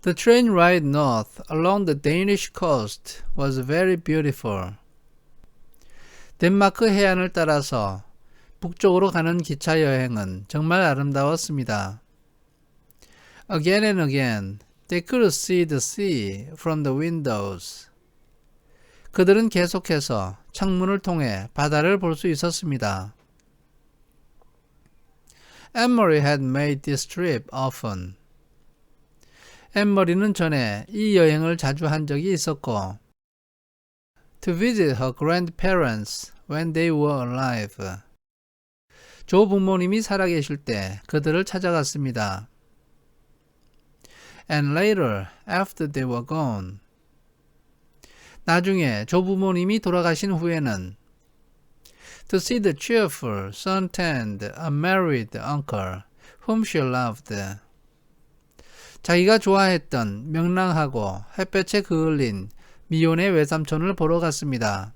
The train ride north along the Danish coast was very beautiful. 덴마크 해안을 따라서 북쪽으로 가는 기차 여행은 정말 아름다웠습니다. Again and again, they could see the sea from the windows. 그들은 계속해서 창문을 통해 바다를 볼 수 있었습니다. Anne-Marie had made this trip often. 앤머리는 전에 이 여행을 자주 한 적이 있었고 to visit her grandparents when they were alive. 조 부모님이 살아계실 때 그들을 찾아갔습니다. And later, after they were gone. 나중에 조 부모님이 돌아가신 후에는 to see the cheerful, sun-tanned, unmarried uncle whom she loved. 자기가 좋아했던 명랑하고 햇볕에 그을린 미혼의 외삼촌을 보러 갔습니다.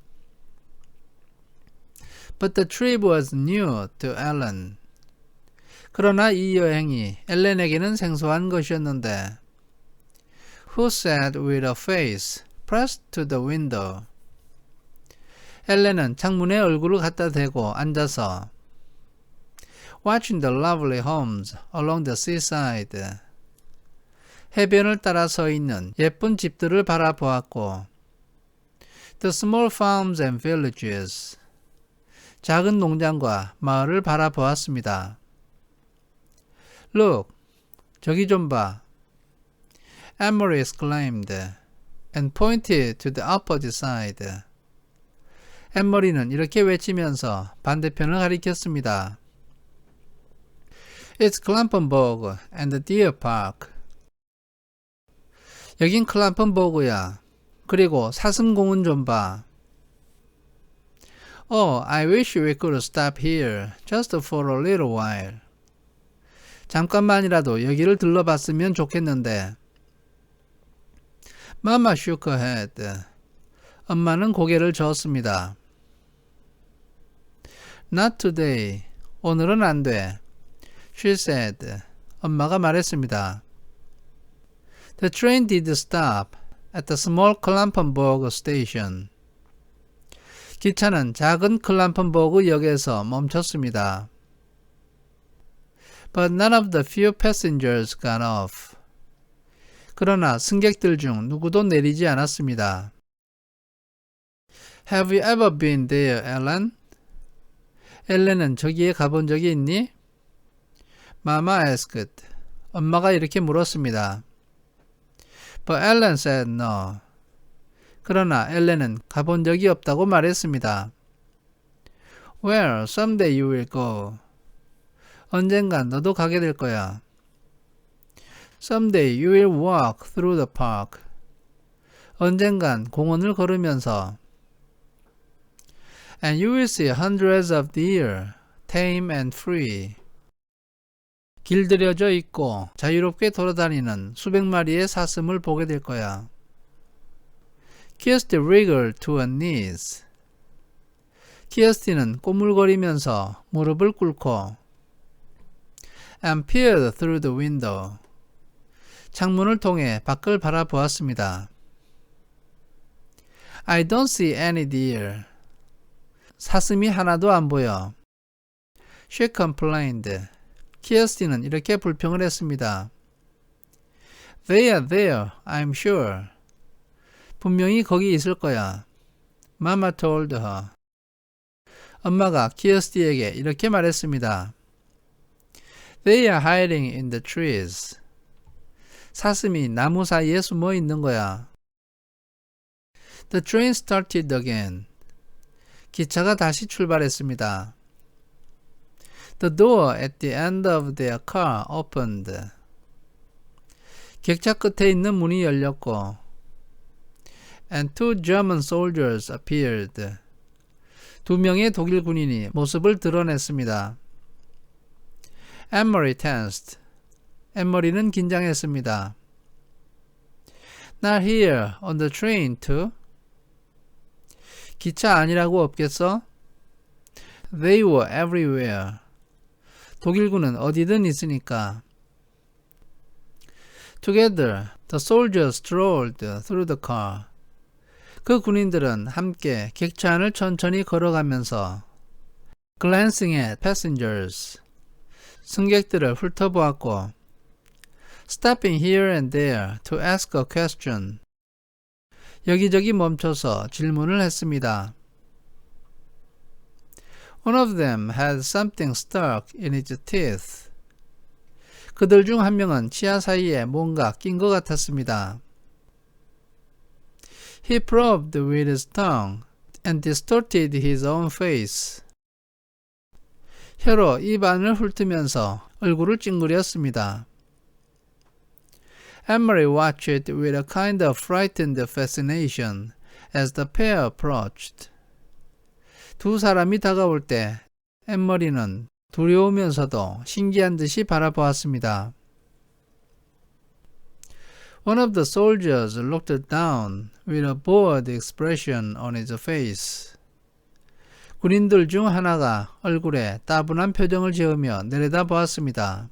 But the trip was new to Ellen. 그러나 이 여행이 엘렌에게는 생소한 것이었는데 Who sat with her face pressed to the window. 엘렌은 창문에 얼굴을 갖다 대고 앉아서 Watching the lovely homes along the seaside. 해변을 따라 서 있는 예쁜 집들을 바라보았고 The small farms and villages. 작은 농장과 마을을 바라보았습니다. Look, 저기 좀 봐. Anne-Marie exclaimed and pointed to the opposite side. 앤머리는 이렇게 외치면서 반대편을 가리켰습니다. It's Clampenburg and the Deer Park. 여긴 클람펜버그야. 그리고 사슴공원 좀 봐. Oh, I wish we could stop here just for a little while. 잠깐만이라도 여기를 들러봤으면 좋겠는데. Mama shook her head. 엄마는 고개를 저었습니다. Not today. 오늘은 안 돼. She said. 엄마가 말했습니다. The train did stop at the small Clampenburg station. 기차는 작은 클람펜버그 역에서 멈췄습니다. But none of the few passengers got off. 그러나 승객들 중 누구도 내리지 않았습니다. Have you ever been there, Ellen? 엘렌은 저기에 가본 적이 있니? Mama asked. 엄마가 이렇게 물었습니다. But Ellen said no. 그러나 엘렌은 가본 적이 없다고 말했습니다. Well, someday you will go. 언젠간 너도 가게 될 거야. Someday you will walk through the park. 언젠간 공원을 걸으면서 And you will see hundreds of deer, tame and free. 길들여져 있고 자유롭게 돌아다니는 수백 마리의 사슴을 보게 될 거야. Kirsty wriggled to her knees. 키어스티는 꼬물거리면서 무릎을 꿇고 and peered through the window. 창문을 통해 밖을 바라보았습니다. I don't see any deer. 사슴이 하나도 안 보여. She complained. 키어스티는 이렇게 불평을 했습니다. They are there, I'm sure. 분명히 거기 있을 거야. Mama told her. 엄마가 키어스티에게 이렇게 말했습니다. They are hiding in the trees. 사슴이 나무 사이에 숨어 있는 거야. The train started again. 기차가 다시 출발했습니다. The door at the end of their car opened. 객차 끝에 있는 문이 열렸고 and two German soldiers appeared. 두 명의 독일 군인이 모습을 드러냈습니다. Anne-Marie tensed. 앤머리는 긴장했습니다. Not here on the train too? 기차 아니라고 없겠어? They were everywhere. 독일군은 어디든 있으니까. Together, the soldiers strolled through the car. 그 군인들은 함께 객차 안을 천천히 걸어가면서 glancing at passengers, 승객들을 훑어보았고 stopping here and there to ask a question, 여기저기 멈춰서 질문을 했습니다. One of them had something stuck in his teeth. 그들 중 한 명은 치아 사이에 뭔가 낀 것 같았습니다. He probed with his tongue and distorted his own face. 혀로 입 안을 훑으면서 얼굴을 찡그렸습니다. Emery watched with a kind of frightened fascination as the pair approached. 두 사람이 다가올 때 엠머리는 두려우면서도 신기한 듯이 바라보았습니다. One of the soldiers looked down with a bored expression on his face. 군인들 중 하나가 얼굴에 따분한 표정을 지으며 내려다보았습니다.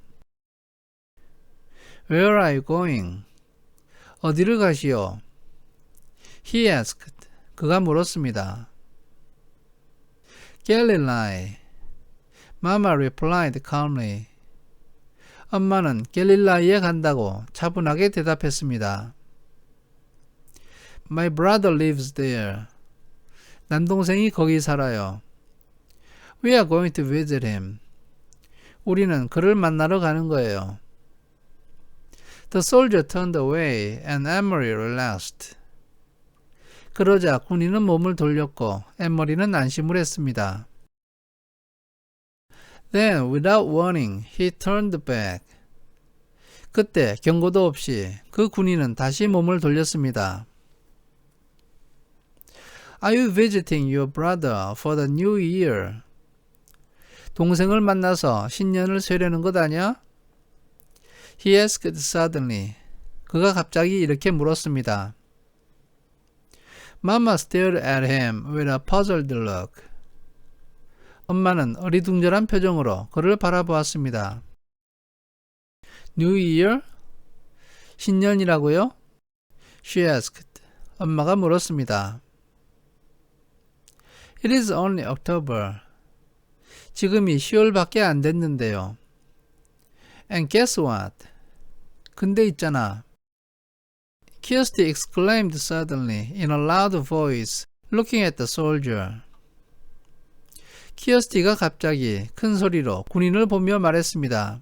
Where are you going? 어디를 가시오? He asked. 그가 물었습니다. Galilee. Mama replied calmly. 엄마는 갤릴라이에 간다고 차분하게 대답했습니다. My brother lives there. 남동생이 거기 살아요. We are going to visit him. 우리는 그를 만나러 가는 거예요. The soldier turned away and Emery relaxed. 그러자 군인은 몸을 돌렸고 에머리는 안심을 했습니다. Then, without warning, he turned back. 그때 경고도 없이 그 군인은 다시 몸을 돌렸습니다. Are you visiting your brother for the new year? 동생을 만나서 신년을 쇠려는 것 아냐? He asked suddenly. 그가 갑자기 이렇게 물었습니다. Mama stared at him with a puzzled look. 엄마는 어리둥절한 표정으로 그를 바라보았습니다. New Year? 신년이라고요? She asked. 엄마가 물었습니다. It is only October. 지금이 10월밖에 안 됐는데요. And guess what? 근데 있잖아. Kirsty exclaimed suddenly in a loud voice, looking at the soldier. 키어스티가 갑자기 큰 소리로 군인을 보며 말했습니다.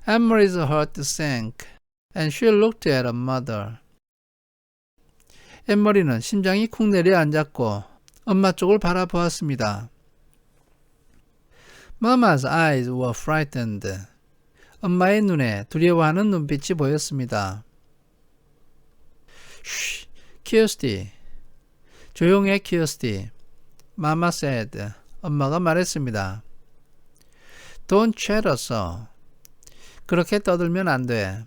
Emery's heart sank, and she looked at her mother. 엠머리는 심장이 쿵 내려앉았고 엄마 쪽을 바라보았습니다. Mama's eyes were frightened. 엄마의 눈에 두려워하는 눈빛이 보였습니다. Shh, 키어스티. 조용해, 키어스티. Mama said. 엄마가 말했습니다. Don't chatter so. 그렇게 떠들면 안 돼.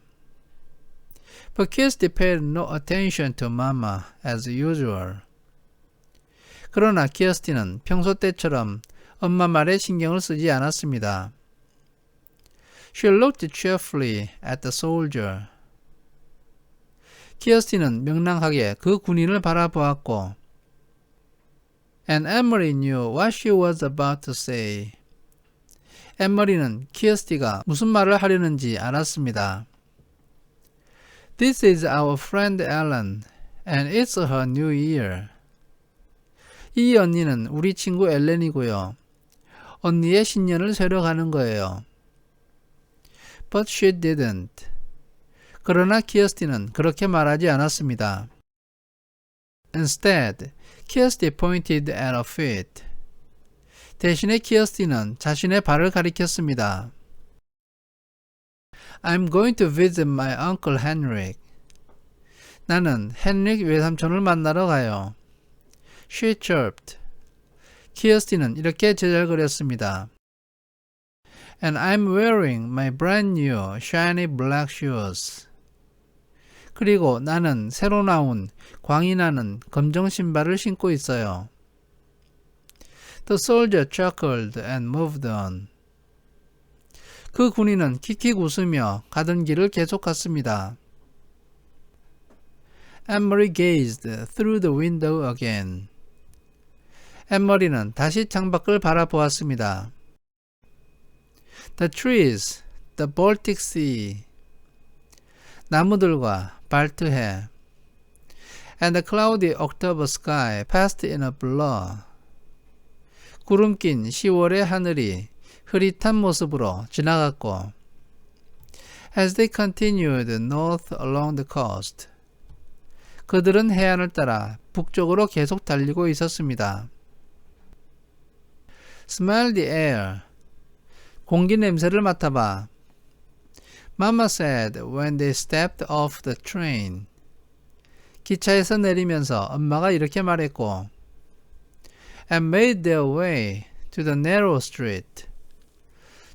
But Kirsty paid no attention to Mama as usual. 그러나 키어스티는 평소 때처럼 엄마 말에 신경을 쓰지 않았습니다. She looked cheerfully at the soldier. 키어스티는 명랑하게 그 군인을 바라보았고 And Emery knew what she was about to say. 엠머리는 키어스티가 무슨 말을 하려는지 알았습니다. This is our friend Ellen, and it's her new year. 이 언니는 우리 친구 엘렌이고요. 언니의 신년을 쇠려 가는 거예요. But she didn't. 그러나 키어스티는 그렇게 말하지 않았습니다. Instead, Kirsty pointed at her feet. 대신에 키어스티는 자신의 발을 가리켰습니다. I'm going to visit my uncle Henrik. 나는 헨릭 외삼촌을 만나러 가요. She chirped. 키어스티는 이렇게 제잘거렸습니다. And I'm wearing my brand new shiny black shoes. 그리고 나는 새로 나온 광이 나는 검정 신발을 신고 있어요. The soldier chuckled and moved on. 그 군인은 킥킥 웃으며 가던 길을 계속 갔습니다. Anne-Marie gazed through the window again. 앤머리는 다시 창밖을 바라보았습니다. The trees, the Baltic Sea. 나무들과 발트해. And the cloudy October sky passed in a blur. 구름 낀 10월의 하늘이 흐릿한 모습으로 지나갔고 As they continued north along the coast. 그들은 해안을 따라 북쪽으로 계속 달리고 있었습니다. Smell the air. 공기 냄새를 맡아봐. Mama said when they stepped off the train. 기차에서 내리면서 엄마가 이렇게 말했고 And made their way to the narrow street.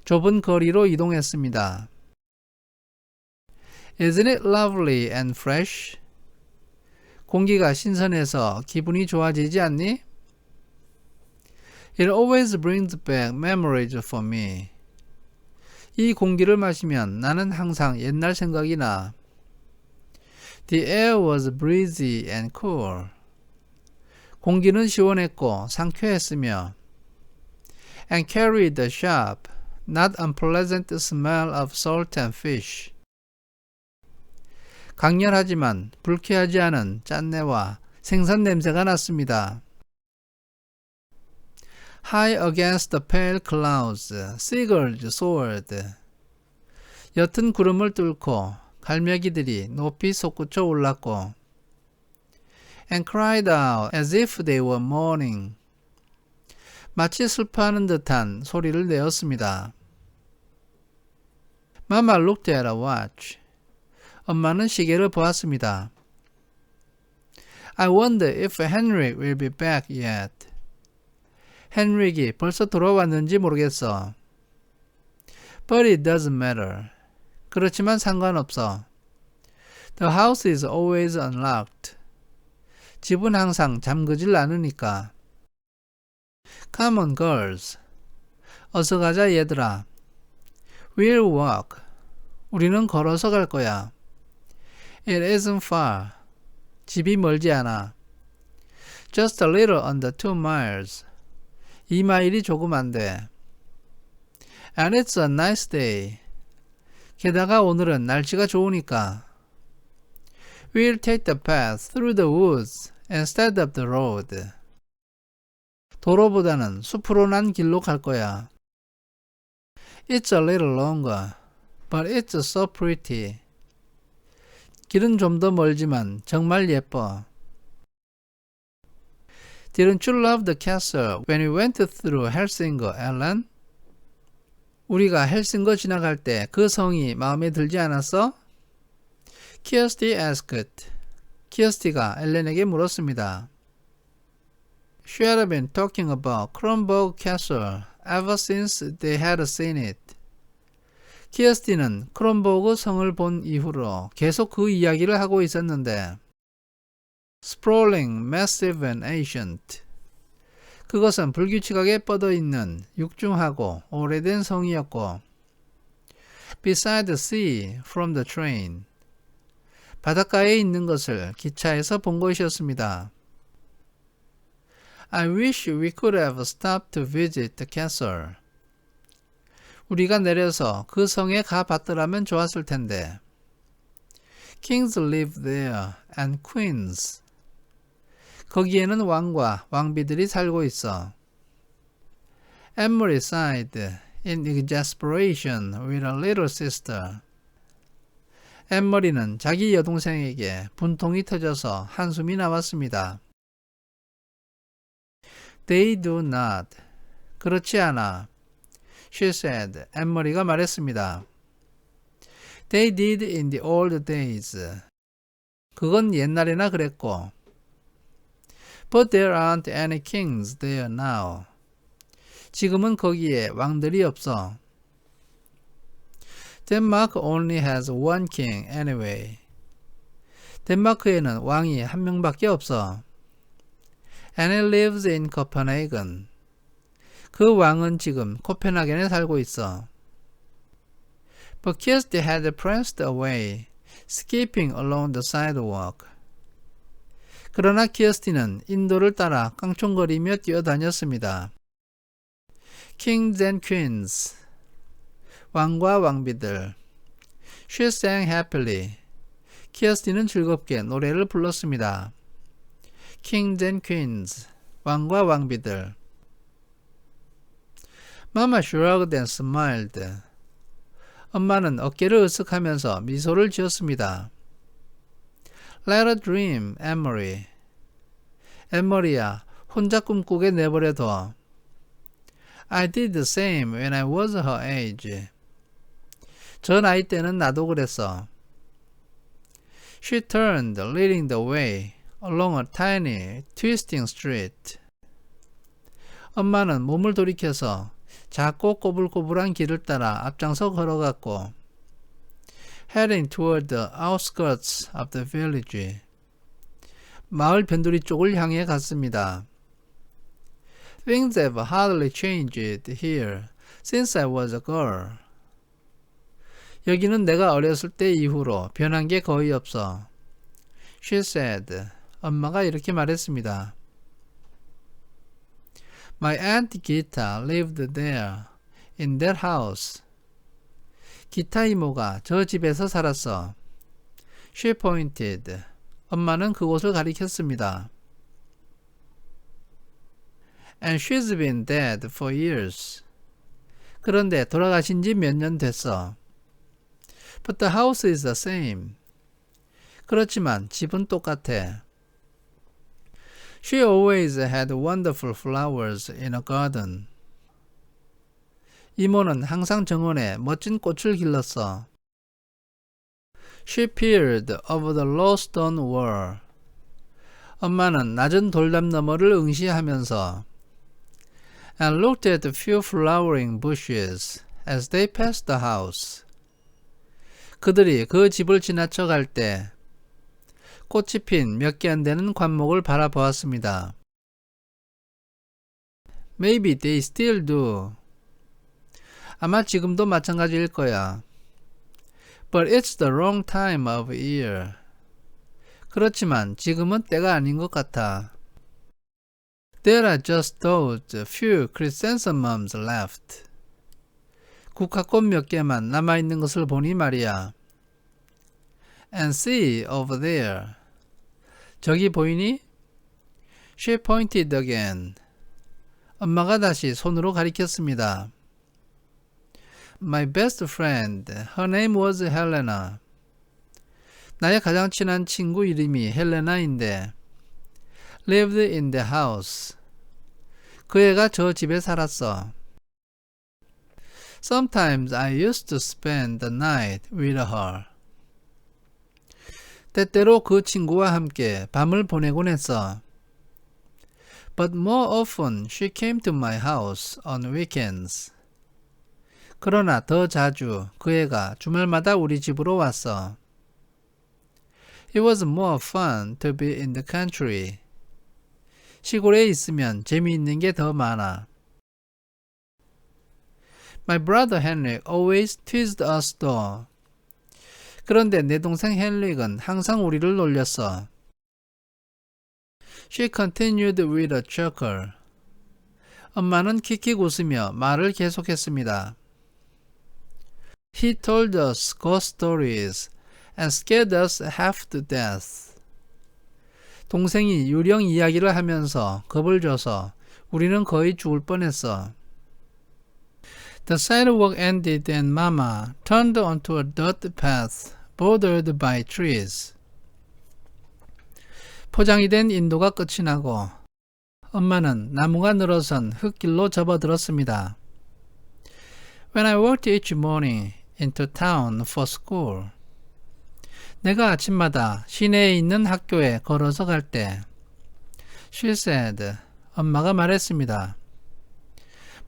좁은 거리로 이동했습니다. Isn't it lovely and fresh? 공기가 신선해서 기분이 좋아지지 않니? It always brings back memories for me. 이 공기를 마시면 나는 항상 옛날 생각이 나. The air was breezy and cool. 공기는 시원했고 상쾌했으며 and carried the sharp, not unpleasant smell of salt and fish. 강렬하지만 불쾌하지 않은 짠내와 생선 냄새가 났습니다. High against the pale clouds, seagulls soared. 옅은 구름을 뚫고 갈매기들이 높이 솟구쳐 올랐고 and cried out as if they were mourning. 마치 슬퍼하는 듯한 소리를 내었습니다. Mama looked at a watch. 엄마는 시계를 보았습니다. I wonder if Henrik will be back yet. 헨릭이 벌써 돌아왔는지 모르겠어. But it doesn't matter. 그렇지만 상관없어. The house is always unlocked. 집은 항상 잠그질 않으니까. Come on, girls. 어서 가자, 얘들아. We'll walk. 우리는 걸어서 갈 거야. It isn't far. 집이 멀지 않아. Just a little under 2 miles. 2마일이 조금 안 돼. And it's a nice day. 게다가 오늘은 날씨가 좋으니까. We'll take the path through the woods instead of the road. 도로보다는 숲으로 난 길로 갈 거야. It's a little longer, but it's so pretty. 길은 좀 더 멀지만 정말 예뻐. Didn't you love the castle when we went through Helsingør, Ellen? 우리가 헬싱거 지나갈 때 그 성이 마음에 들지 않았어? Kirsty asked. 키어스티가 엘렌에게 물었습니다. She had been talking about Kronborg Castle ever since they had seen it. 키어스티는 크론보그 성을 본 이후로 계속 그 이야기를 하고 있었는데 Sprawling, massive and ancient. 그것은 불규칙하게 뻗어있는 육중하고 오래된 성이었고 Beside the sea from the train. 바닷가에 있는 것을 기차에서 본 것이었습니다. I wish we could have stopped to visit the castle. 우리가 내려서 그 성에 가봤더라면 좋았을 텐데. Kings live there and queens. 거기에는 왕과 왕비들이 살고 있어. Anne-Marie sighed in exasperation with her little sister. 앤머리는 자기 여동생에게 분통이 터져서 한숨이 나왔습니다. They do not. 그렇지 않아. She said. 앤머리가 말했습니다. They did in the old days. 그건 옛날에나 그랬고. But there aren't any kings there now. 지금은 거기에 왕들이 없어. Denmark only has one king anyway. 덴마크에는 왕이 한 명밖에 없어. And he lives in Copenhagen. 그 왕은 지금 코펜하겐에 살고 있어. But Kirsty had pressed away, skipping along the sidewalk. 그러나 키어스티는 인도를 따라 깡총거리며 뛰어다녔습니다. Kings and Queens, 왕과 왕비들. She sang happily. 키어스티는 즐겁게 노래를 불렀습니다. Kings and Queens, 왕과 왕비들. Mama shrugged and smiled. 엄마는 어깨를 으쓱하면서 미소를 지었습니다. Let her dream, Emery. 에머리야, 혼자 꿈꾸게 내버려둬. I did the same when I was her age. 저 나이 때는 나도 그랬어. She turned, leading the way along a tiny, twisting street. 엄마는 몸을 돌이켜서 작고 꼬불꼬불한 길을 따라 앞장서 걸어갔고 heading toward the outskirts of the village. 마을 변두리 쪽을 향해 갔습니다. Things have hardly changed here since I was a girl. 여기는 내가 어렸을 때 이후로 변한 게 거의 없어. She said. 엄마가 이렇게 말했습니다. My aunt Gita lived there, in that house. 기타 이모가 저 집에서 살았어. She pointed. 엄마는 그곳을 가리켰습니다. And she's been dead for years. 그런데 돌아가신 지 몇 년 됐어. But the house is the same. 그렇지만 집은 똑같아. She always had wonderful flowers in her garden. 이모는 항상 정원에 멋진 꽃을 길렀어. She peered over the low stone wall. 엄마는 낮은 돌담 너머를 응시하면서 and looked at the few flowering bushes as they passed the house. 그들이 그 집을 지나쳐 갈 때 꽃이 핀 몇 개 안 되는 관목을 바라보았습니다. Maybe they still do. 아마 지금도 마찬가지일 거야. But it's the wrong time of year. 그렇지만 지금은 때가 아닌 것 같아. There are just those few chrysanthemums left. 국화꽃 몇 개만 남아있는 것을 보니 말이야. And see over there. 저기 보이니? She pointed again. 엄마가 다시 손으로 가리켰습니다. My best friend, her name was Helena. 나의 가장 친한 친구 이름이 헬레나인데 lived in the house. 그 애가 저 집에 살았어. Sometimes I used to spend the night with her. 때때로 그 친구와 함께 밤을 보내곤 했어. But more often she came to my house on weekends. 그러나 더 자주 그 애가 주말마다 우리 집으로 왔어. It was more fun to be in the country. 시골에 있으면 재미있는 게 더 많아. My brother Henrik always teased us though. 그런데 내 동생 헨릭은 항상 우리를 놀렸어. She continued with a chuckle. 엄마는 킥킥 웃으며 말을 계속했습니다. He told us ghost stories and scared us half to death. 동생이 유령 이야기를 하면서 겁을 줘서 우리는 거의 죽을 뻔했어. The sidewalk ended and Mama turned onto a dirt path bordered by trees. 포장이 된 인도가 끝이 나고 엄마는 나무가 늘어선 흙길로 접어들었습니다. When I walked each morning into town for school. 내가 아침마다 시내에 있는 학교에 걸어서 갈 때 She said. 엄마가 말했습니다.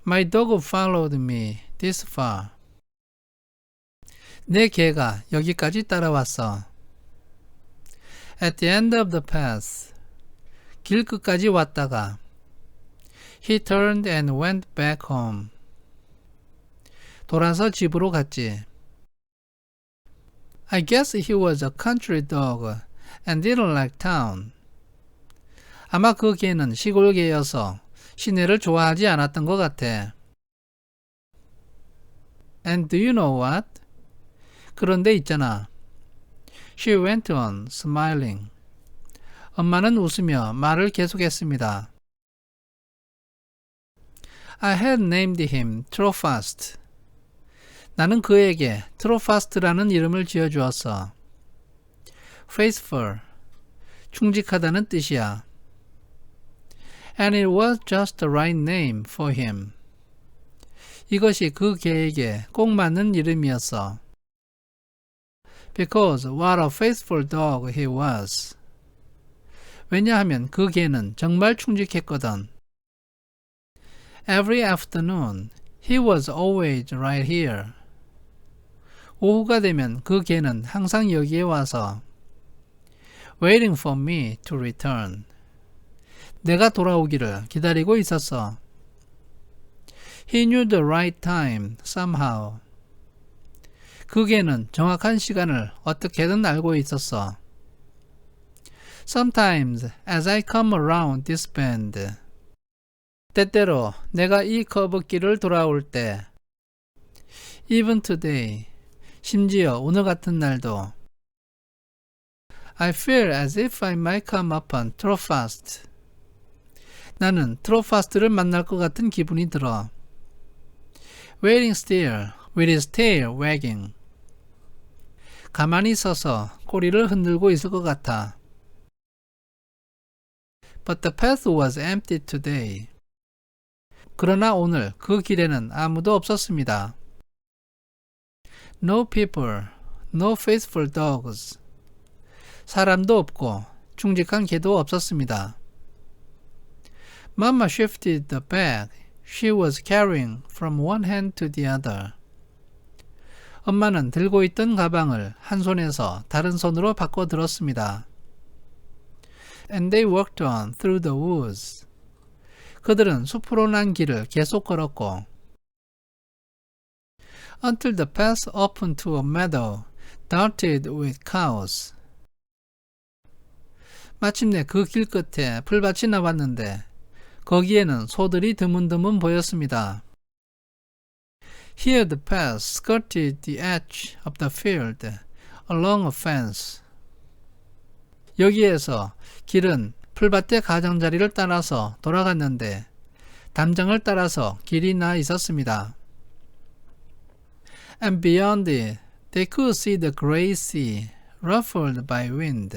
My dog followed me this far. 내 개가 여기까지 따라왔어. At the end of the path. 길 끝까지 왔다가 He turned and went back home. 돌아서 집으로 갔지. I guess he was a country dog and didn't like town. 아마 그 개는 시골 개여서 시내를 좋아하지 않았던 것 같아. And do you know what? 그런데 있잖아. She went on, smiling. 엄마는 웃으며 말을 계속했습니다. I had named him Trofast. 나는 그에게 트로파스트라는 이름을 지어주었어. Faithful, 충직하다는 뜻이야. And it was just the right name for him. 이것이 그 개에게 꼭 맞는 이름이었어. Because what a faithful dog he was. 왜냐하면 그 개는 정말 충직했거든. Every afternoon, he was always right here. 오후가 되면 그 개는 항상 여기에 와서 waiting for me to return. 내가 돌아오기를 기다리고 있었어. He knew the right time somehow. 그 개는 정확한 시간을 어떻게든 알고 있었어. Sometimes as I come around this bend. 때때로 내가 이 커브길을 돌아올 때 Even today. 심지어 오늘 같은 날도 I feel as if I might come upon Trofast. 나는 트로파스트를 만날 것 같은 기분이 들어. Waiting still with his tail wagging. 가만히 서서 꼬리를 흔들고 있을 것 같아. But the path was empty today. 그러나 오늘 그 길에는 아무도 없었습니다. No people, no faithful dogs. 사람도 없고 충직한 개도 없었습니다. Mama shifted the bag she was carrying from one hand to the other. 엄마는 들고 있던 가방을 한 손에서 다른 손으로 바꿔 들었습니다. And they walked on through the woods. 그들은 숲으로 난 길을 계속 걸었고 until the path opened to a meadow dotted with cows. 마침내 그 길 끝에 풀밭이 나왔는데 거기에는 소들이 드문드문 보였습니다. Here the path skirted the edge of the field along a fence. 여기에서 길은 풀밭의 가장자리를 따라서 돌아갔는데 담장을 따라서 길이 나 있었습니다. And beyond it, they could see the gray sea ruffled by wind.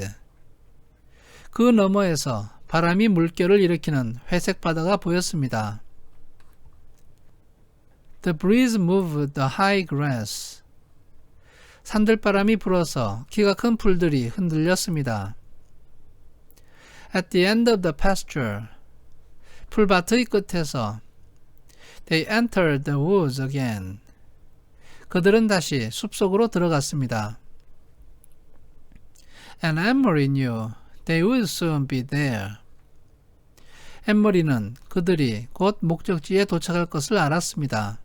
그 너머에서 바람이 물결을 일으키는 회색 바다가 보였습니다. The breeze moved the high grass. 산들바람이 불어서 키가 큰 풀들이 흔들렸습니다. At the end of the pasture, 풀밭의 끝에서 they entered the woods again. 그들은 다시 숲속으로 들어갔습니다. And Emery knew they would soon be there. 엠머리는 그들이 곧 목적지에 도착할 것을 알았습니다.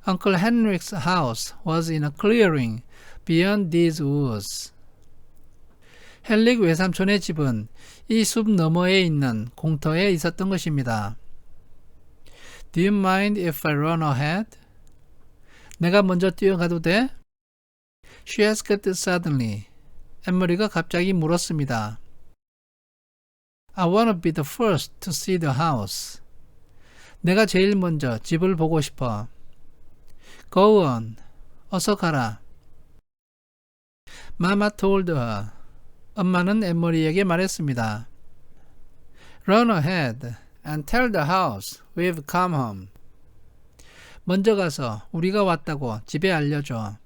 Uncle Henrik's house was in a clearing beyond these woods. 헨릭 외삼촌의 집은 이 숲 너머에 있는 공터에 있었던 것입니다. Do you mind if I run ahead? 내가 먼저 뛰어가도 돼? She asked suddenly. 엠머리가 갑자기 물었습니다. I want to be the first to see the house. 내가 제일 먼저 집을 보고 싶어. Go on. 어서 가라. Mama told her. 엄마는 엠머리에게 말했습니다. Run ahead and tell the house we've come home. 먼저 가서 우리가 왔다고 집에 알려줘.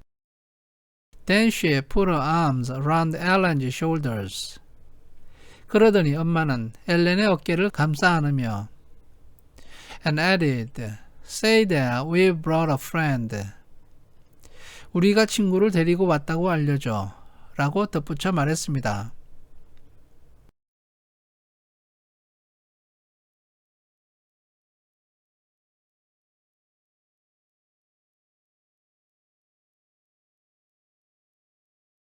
Then she put her arms around Ellen's shoulders. 그러더니 엄마는 엘렌의 어깨를 감싸 안으며 and added, say that we've brought a friend. 우리가 친구를 데리고 왔다고 알려줘. 라고 덧붙여 말했습니다.